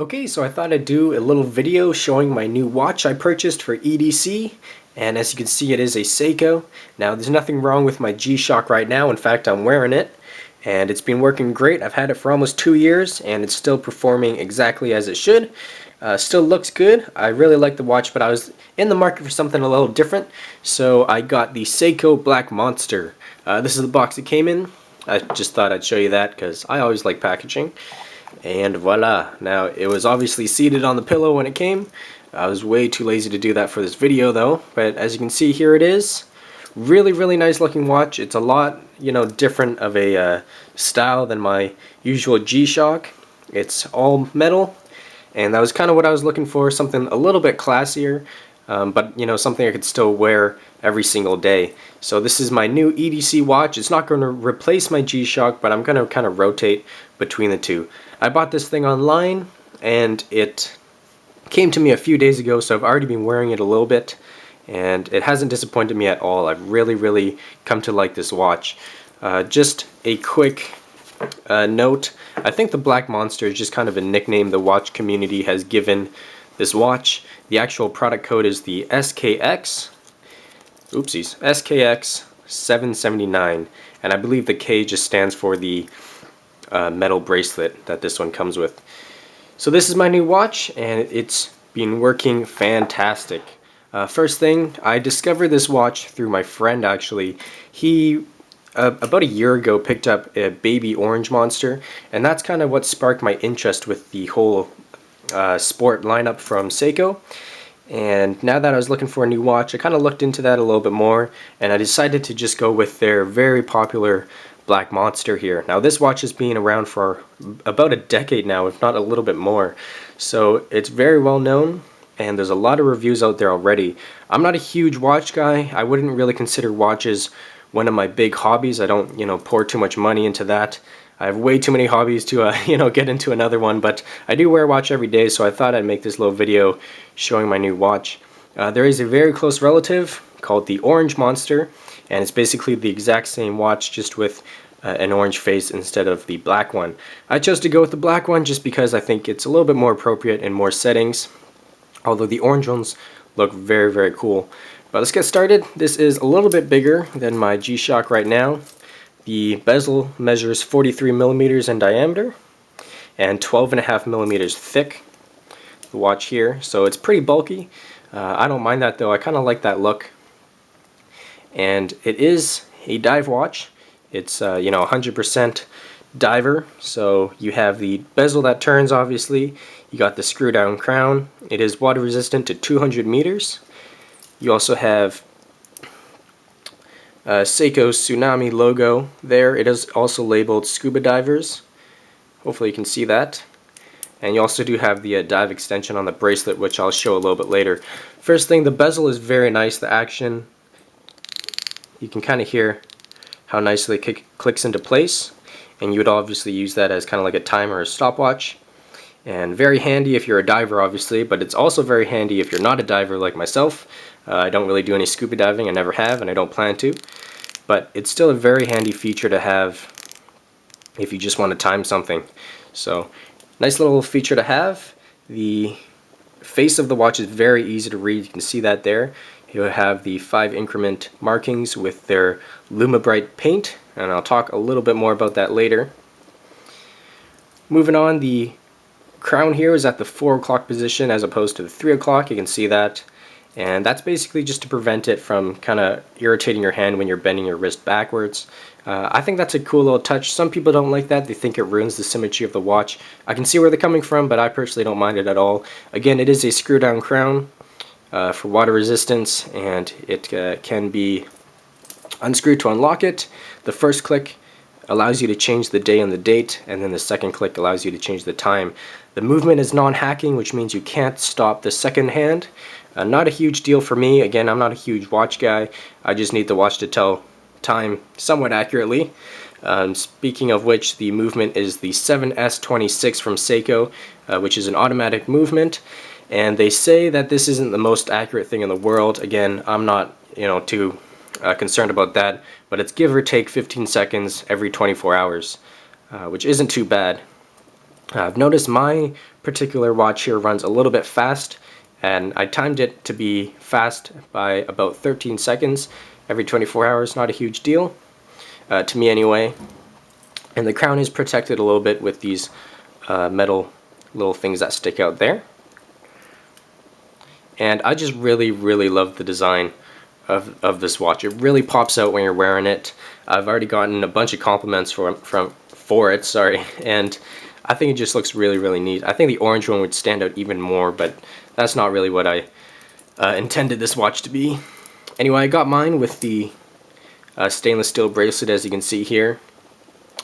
Okay, so I thought I'd do a little video showing my new watch I purchased for EDC, and as you can see it is a Seiko. Now there's nothing wrong with my G-Shock right now, in fact I'm wearing it, and it's been working great. I've had it for almost 2 years and it's still performing exactly as it should. Still looks good. I really like the watch, but I was in the market for something a little different, so I got the Seiko Black Monster. This is the box it came in. I just thought I'd show you that because I always like packaging. And voila. Now it was obviously seated on the pillow when it came. I was way too lazy to do that for this video though, but as you can see here it is. Really nice looking watch. It's a lot, different of a style than my usual G-Shock. It's all metal, and that was kind of what I was looking for, something a little bit classier, but something I could still wear every single day. So this is my new EDC watch. It's not going to replace my G-Shock, but I'm going to kind of rotate between the two. I bought this thing online and it came to me a few days ago, so I've already been wearing it a little bit and it hasn't disappointed me at all. I've really come to like this watch. Just a quick note, I think the Black Monster is just kind of a nickname the watch community has given this watch. The actual product code is the SKX779, and I believe the K just stands for the metal bracelet that this one comes with. So this is my new watch and it's been working fantastic. First thing, I discovered this watch through my friend actually. He about a year ago picked up a baby orange monster, and that's kind of what sparked my interest with the whole sport lineup from Seiko. And now that I was looking for a new watch, I kind of looked into that a little bit more, and I decided to just go with their very popular Black Monster here. Now this watch has been around for about a decade now, if not a little bit more. So it's very well known, and there's a lot of reviews out there already. I'm not a huge watch guy. I wouldn't really consider watches one of my big hobbies. I don't, pour too much money into that. I have way too many hobbies to, get into another one, but I do wear a watch every day, so I thought I'd make this little video showing my new watch. There is a very close relative called the Orange Monster, and it's basically the exact same watch, just with an orange face instead of the black one. I chose to go with the black one just because I think it's a little bit more appropriate in more settings, although the orange ones look very cool. But let's get started. This is a little bit bigger than my G-Shock right now. The bezel measures 43 millimeters in diameter and 12.5 millimeters thick, the watch here, so it's pretty bulky. I don't mind that though. I kind of like that look. And it is a dive watch. It's 100% diver, so you have the bezel that turns, obviously. You got the screw down crown. It is water resistant to 200 meters. You also have Seiko's Tsunami logo there. It is also labeled scuba divers. Hopefully you can see that. And you also do have the dive extension on the bracelet, which I'll show a little bit later. First thing, the bezel is very nice. The action, you can kind of hear how nicely it clicks into place, and you would obviously use that as kind of like a timer or stopwatch. And very handy if you're a diver, obviously, but it's also very handy if you're not a diver like myself. I don't really do any scuba diving, I never have, and I don't plan to, but it's still a very handy feature to have if you just want to time something. So nice little feature to have. The face of the watch is very easy to read. You can see that there. You'll have the 5 increment markings with their Luma bright paint, and I'll talk a little bit more about that later. Moving on, the crown here is at the 4 o'clock position as opposed to the 3 o'clock. You can see that, and that's basically just to prevent it from kind of irritating your hand when you're bending your wrist backwards. I think that's a cool little touch. Some people don't like that. They think it ruins the symmetry of the watch. I can see where they're coming from, but I personally don't mind it at all. Again, it is a screw down crown for water resistance, and it can be unscrewed to unlock it. The first click allows you to change the day and the date, and then the second click allows you to change the time. The movement is non-hacking, which means you can't stop the second hand. Not a huge deal for me. Again, I'm not a huge watch guy. I just need the watch to tell time somewhat accurately. Speaking of which, the movement is the 7S26 from Seiko, which is an automatic movement. And they say that this isn't the most accurate thing in the world. Again, I'm not, too concerned about that, but it's give or take 15 seconds every 24 hours, which isn't too bad. I've noticed my particular watch here runs a little bit fast, and I timed it to be fast by about 13 seconds every 24 hours. Not a huge deal, to me anyway. And the crown is protected a little bit with these metal little things that stick out there. And I just really love the design of this watch. It really pops out when you're wearing it. I've already gotten a bunch of compliments for it, sorry, and I think it just looks really neat. I think the orange one would stand out even more, but that's not really what I intended this watch to be. Anyway, I got mine with the stainless steel bracelet, as you can see here.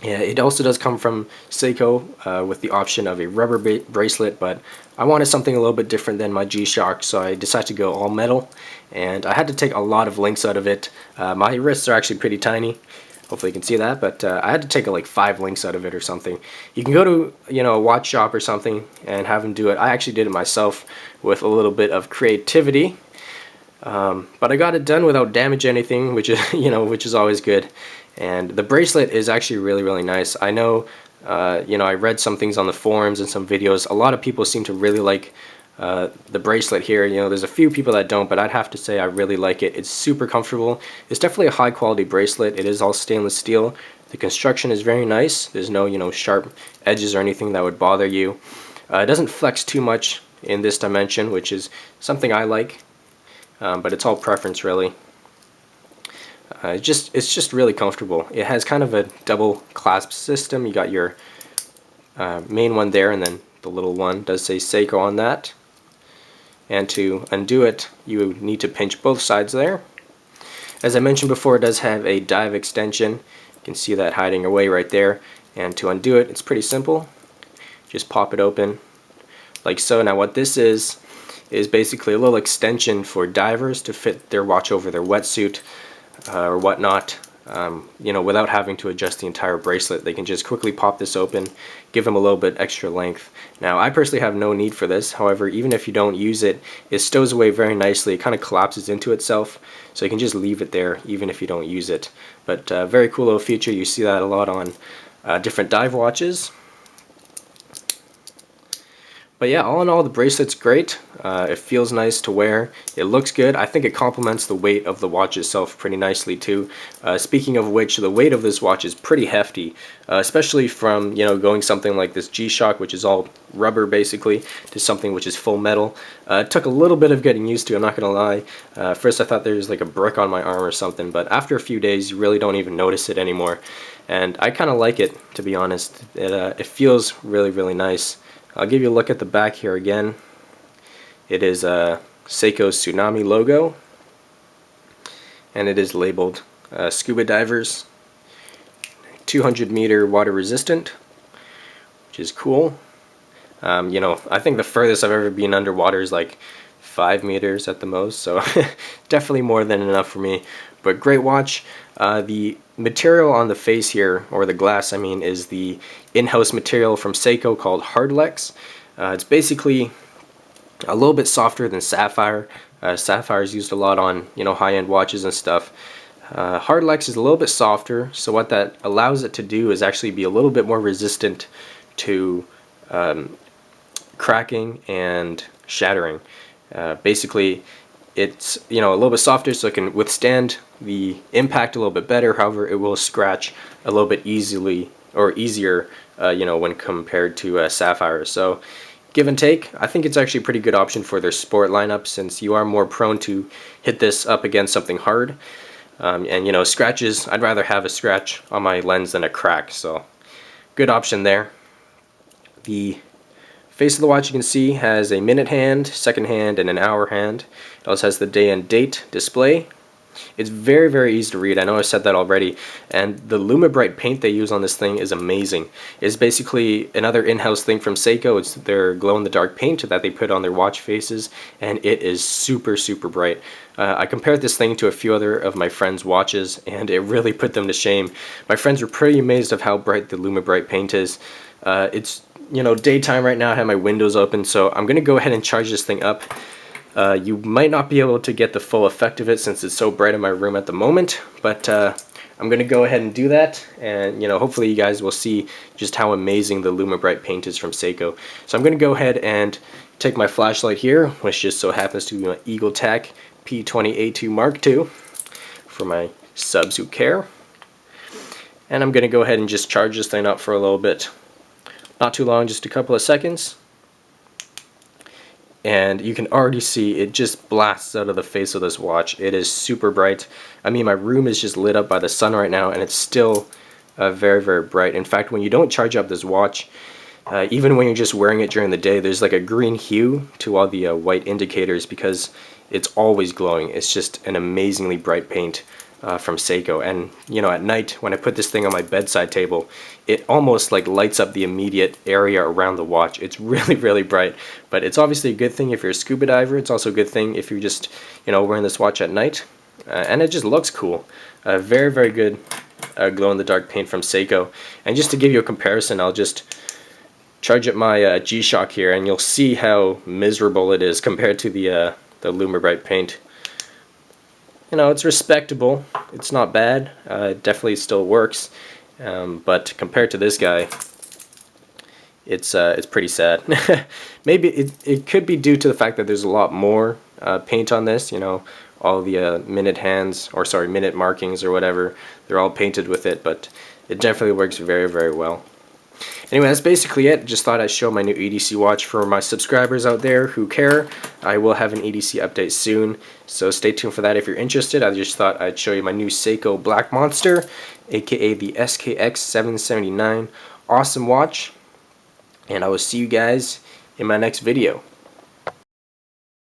Yeah, it also does come from Seiko with the option of a rubber bracelet, but I wanted something a little bit different than my G-Shock, so I decided to go all metal, and I had to take a lot of links out of it. My wrists are actually pretty tiny. Hopefully you can see that, but I had to take like 5 links out of it or something. You can go to, a watch shop or something and have them do it. I actually did it myself with a little bit of creativity, but I got it done without damage anything, which is which is always good. And the bracelet is actually really nice. I know, I read some things on the forums and some videos. A lot of people seem to really like the bracelet here. There's a few people that don't, but I'd have to say I really like it. It's super comfortable. It's definitely a high quality bracelet. It is all stainless steel. The construction is very nice. There's no sharp edges or anything that would bother you. It doesn't flex too much in this dimension, which is something I like, but it's all preference really. It's just really comfortable. It has kind of a double clasp system. You got your main one there, and then the little one does say Seiko on that. And to undo it, you need to pinch both sides there. As I mentioned before, it does have a dive extension. You can see that hiding away right there. And to undo it, it's pretty simple. Just pop it open like so. Now what this is basically a little extension for divers to fit their watch over their wetsuit or whatnot, without having to adjust the entire bracelet. They can just quickly pop this open, give them a little bit extra length. Now, I personally have no need for this. However, even if you don't use it, it stows away very nicely. It kind of collapses into itself, so you can just leave it there even if you don't use it. But very cool little feature. You see that a lot on different dive watches. But yeah, all in all, the bracelet's great. It feels nice to wear. It looks good. I think it complements the weight of the watch itself pretty nicely too. Speaking of which, the weight of this watch is pretty hefty, especially from going something like this G-Shock, which is all rubber basically, to something which is full metal. It took a little bit of getting used to, I'm not gonna lie. First I thought there was like a brick on my arm or something, but after a few days you really don't even notice it anymore. And I kind of like it, to be honest. It feels really nice. I'll give you a look at the back here again. It is a Seiko Tsunami logo, and it is labeled scuba divers, 200-meter water resistant, which is cool. I think the furthest I've ever been underwater is like 5 meters at the most, so definitely more than enough for me. But great watch. The material on the face here, or the glass I mean, is the in-house material from Seiko called Hardlex. It's basically a little bit softer than sapphire. Sapphire is used a lot on high-end watches and stuff. Hardlex is a little bit softer, so what that allows it to do is actually be a little bit more resistant to cracking and shattering. Basically, it's a little bit softer, so it can withstand the impact a little bit better. However, it will scratch a little bit easier when compared to sapphire. So give and take. I think it's actually a pretty good option for their sport lineup, since you are more prone to hit this up against something hard. And scratches, I'd rather have a scratch on my lens than a crack, so good option there. The face of the watch, you can see, has a minute hand, second hand, and an hour hand. It also has the day and date display. It's very easy to read. I know I said that already. And the Luma Bright paint they use on this thing is amazing. It's basically another in-house thing from Seiko. It's their glow-in-the-dark paint that they put on their watch faces, and it is super bright. I compared this thing to a few other of my friends' watches, and it really put them to shame. My friends were pretty amazed of how bright the Luma Bright paint is. It's daytime right now. I have my windows open, so I'm gonna go ahead and charge this thing up. You might not be able to get the full effect of it since it's so bright in my room at the moment, but I'm going to go ahead and do that, and hopefully you guys will see just how amazing the Luma Bright paint is from Seiko. So I'm going to go ahead and take my flashlight here, which just so happens to be my Eagle Tac P20A2 Mark II for my subs who care. And I'm going to go ahead and just charge this thing up for a little bit. Not too long, just a couple of seconds. And you can already see it just blasts out of the face of this watch. It is super bright. I mean, my room is just lit up by the sun right now, and it's still very, very bright. In fact, when you don't charge up this watch, even when you're just wearing it during the day, there's like a green hue to all the white indicators because it's always glowing. It's just an amazingly bright paint from Seiko. And at night when I put this thing on my bedside table, it almost like lights up the immediate area around the watch. It's really, really bright, but it's obviously a good thing if you're a scuba diver. It's also a good thing if you're just wearing this watch at night, and it just looks cool. Very, very good glow-in-the-dark paint from Seiko. And just to give you a comparison, I'll just charge up my G-Shock here, and you'll see how miserable it is compared to the Luma Bright paint. It's respectable. It's not bad. It definitely still works. But compared to this guy, it's pretty sad. Maybe it could be due to the fact that there's a lot more paint on this. All the minute hands, or sorry, minute markings or whatever, they're all painted with it. But it definitely works very, very well. Anyway, that's basically it. Just thought I'd show my new EDC watch for my subscribers out there who care. I will have an EDC update soon, so stay tuned for that if you're interested. I just thought I'd show you my new Seiko Black Monster, aka the SKX779. Awesome watch, and I will see you guys in my next video.